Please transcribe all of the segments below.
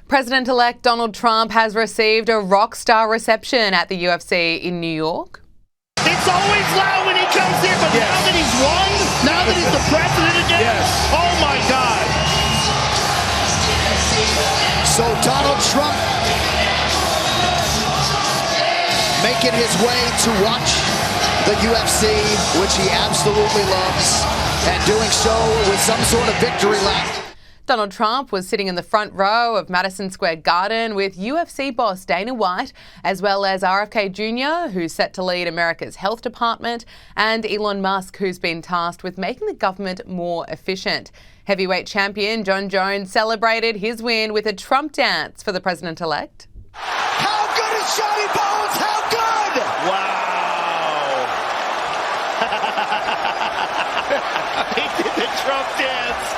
President-elect Donald Trump has received a rock star reception at the UFC in New York. It's always loud when he comes in, but now that he's won, now that he's the president again, oh my God. So Donald Trump making his way to watch the UFC, which he absolutely loves, and doing so with some sort of victory lap. Donald Trump was sitting in the front row of Madison Square Garden with UFC boss Dana White, as well as RFK Jr., who's set to lead America's health department, and Elon Musk, who's been tasked with making the government more efficient. Heavyweight champion Jon Jones celebrated his win with a Trump dance for the president-elect. How good is Johnny Bones? How good? Wow. He did the Trump dance.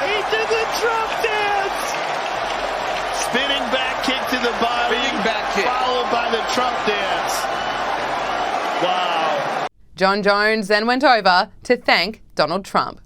He did the Trump dance. Spinning back kick to the body. Spinning back kick. Followed by the Trump dance. Wow. Jon Jones then went over to thank Donald Trump.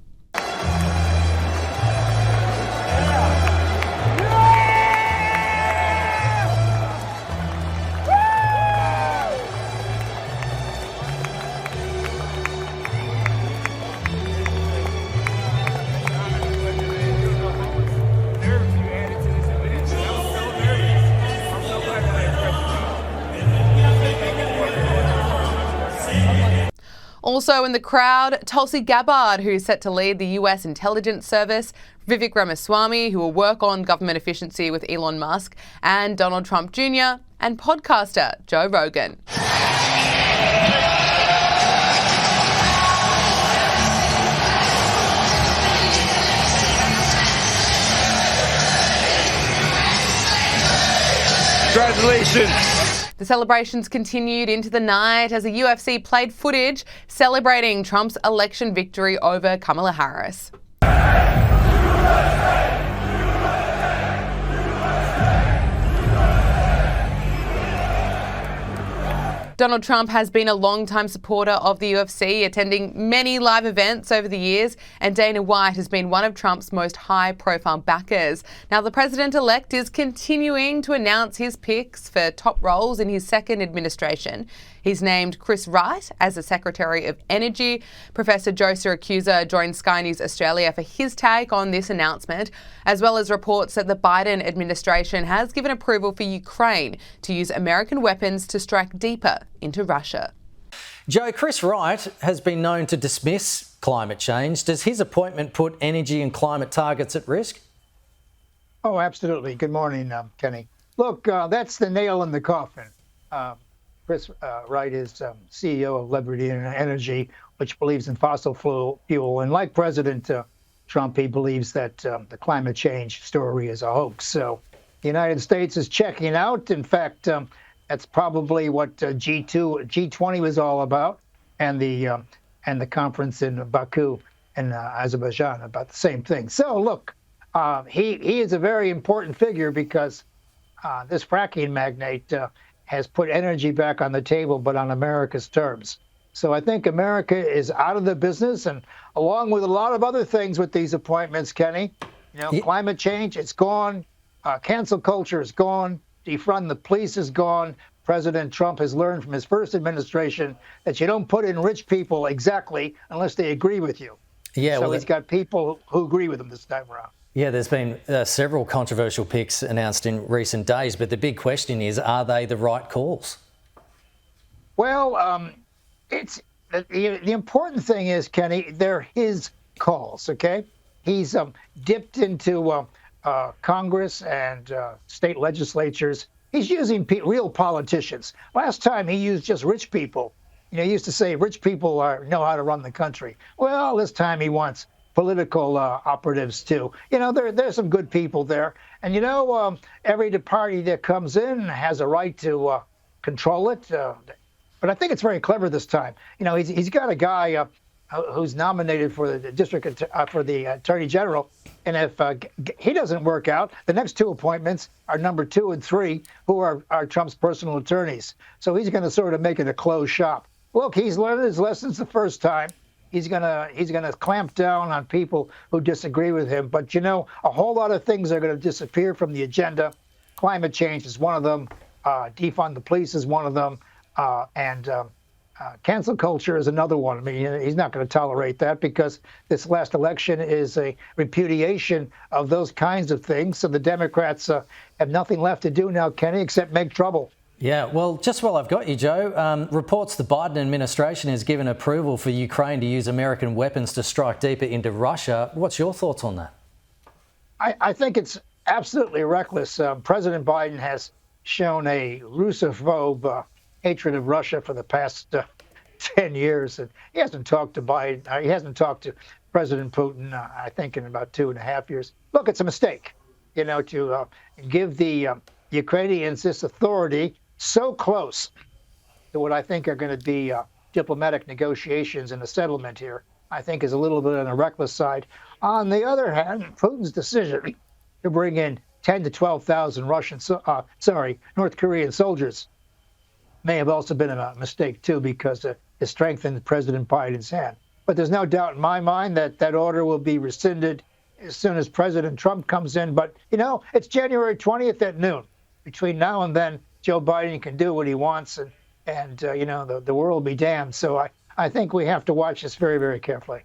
Also in the crowd, Tulsi Gabbard, who's set to lead the US intelligence service, Vivek Ramaswamy, who will work on government efficiency with Elon Musk, and Donald Trump Jr., and podcaster Joe Rogan. Congratulations. The celebrations continued into the night as the UFC played footage celebrating Trump's election victory over Kamala Harris. Donald Trump has been a long-time supporter of the UFC, attending many live events over the years, and Dana White has been one of Trump's most high-profile backers. Now, the president-elect is continuing to announce his picks for top roles in his second administration. He's named Chris Wright as the Secretary of Energy. Professor Joe Siracusa joined Sky News Australia for his take on this announcement, as well as reports that the Biden administration has given approval for Ukraine to use American weapons to strike deeper into Russia. Joe, Chris Wright has been known to dismiss climate change. Does his appointment put energy and climate targets at risk? Oh, absolutely. Good morning, Kenny. Look, that's the nail in the coffin. Chris Wright is CEO of Liberty Energy, which believes in fossil fuel. And like President Trump, he believes that the climate change story is a hoax. So the United States is checking out. In fact, that's probably what G20 was all about, and the conference in Baku in Azerbaijan about the same thing. So look, he is a very important figure because this fracking magnate has put energy back on the table, but on America's terms. So I think America is out of the business, and along with a lot of other things with these appointments, Kenny, climate change, it's gone. Cancel culture is gone. Defund the police is gone. President Trump has learned from his first administration that you don't put in rich people exactly unless they agree with you. Yeah, so he's got people who agree with him this time around. Yeah, there's been several controversial picks announced in recent days, but the big question is, are they the right calls? Well, it's the important thing is, Kenny, they're his calls, okay? He's dipped into Congress and state legislatures. He's using real politicians. Last time he used just rich people. He used to say rich people know how to run the country. Well, this time he wants political operatives too. There's some good people there. And every party that comes in has a right to control it. But I think it's very clever this time. He's got a guy who's nominated for the for the Attorney General. And if he doesn't work out, the next two appointments are number 2 and 3, who are Trump's personal attorneys. So he's going to sort of make it a closed shop. Look, he's learned his lessons the first time. he's gonna clamp down on people who disagree with him. But a whole lot of things are going to disappear from the agenda. Climate change is one of them. Defund the police is one of them, and cancel culture is another one. I mean, he's not going to tolerate that because this last election is a repudiation of those kinds of things. So the Democrats have nothing left to do now, Kenny, except make trouble. Yeah, well, just while I've got you, Joe, reports the Biden administration has given approval for Ukraine to use American weapons to strike deeper into Russia. What's your thoughts on that? I think it's absolutely reckless. President Biden has shown a Russophobe hatred of Russia for the past 10 years. And he hasn't talked to Biden. He hasn't talked to President Putin, I think, in about 2.5 years. Look, it's a mistake, to give the Ukrainians this authority so close to what I think are going to be diplomatic negotiations and a settlement here, I think is a little bit on the reckless side. On the other hand, Putin's decision to bring in 10 to 12,000 North Korean soldiers may have also been a mistake, too, because it strengthened President Biden's hand. But there's no doubt in my mind that that order will be rescinded as soon as President Trump comes in. But, it's January 20th at noon. Between now and then, Joe Biden can do what he wants, and the world will be damned. So I think we have to watch this very, very carefully.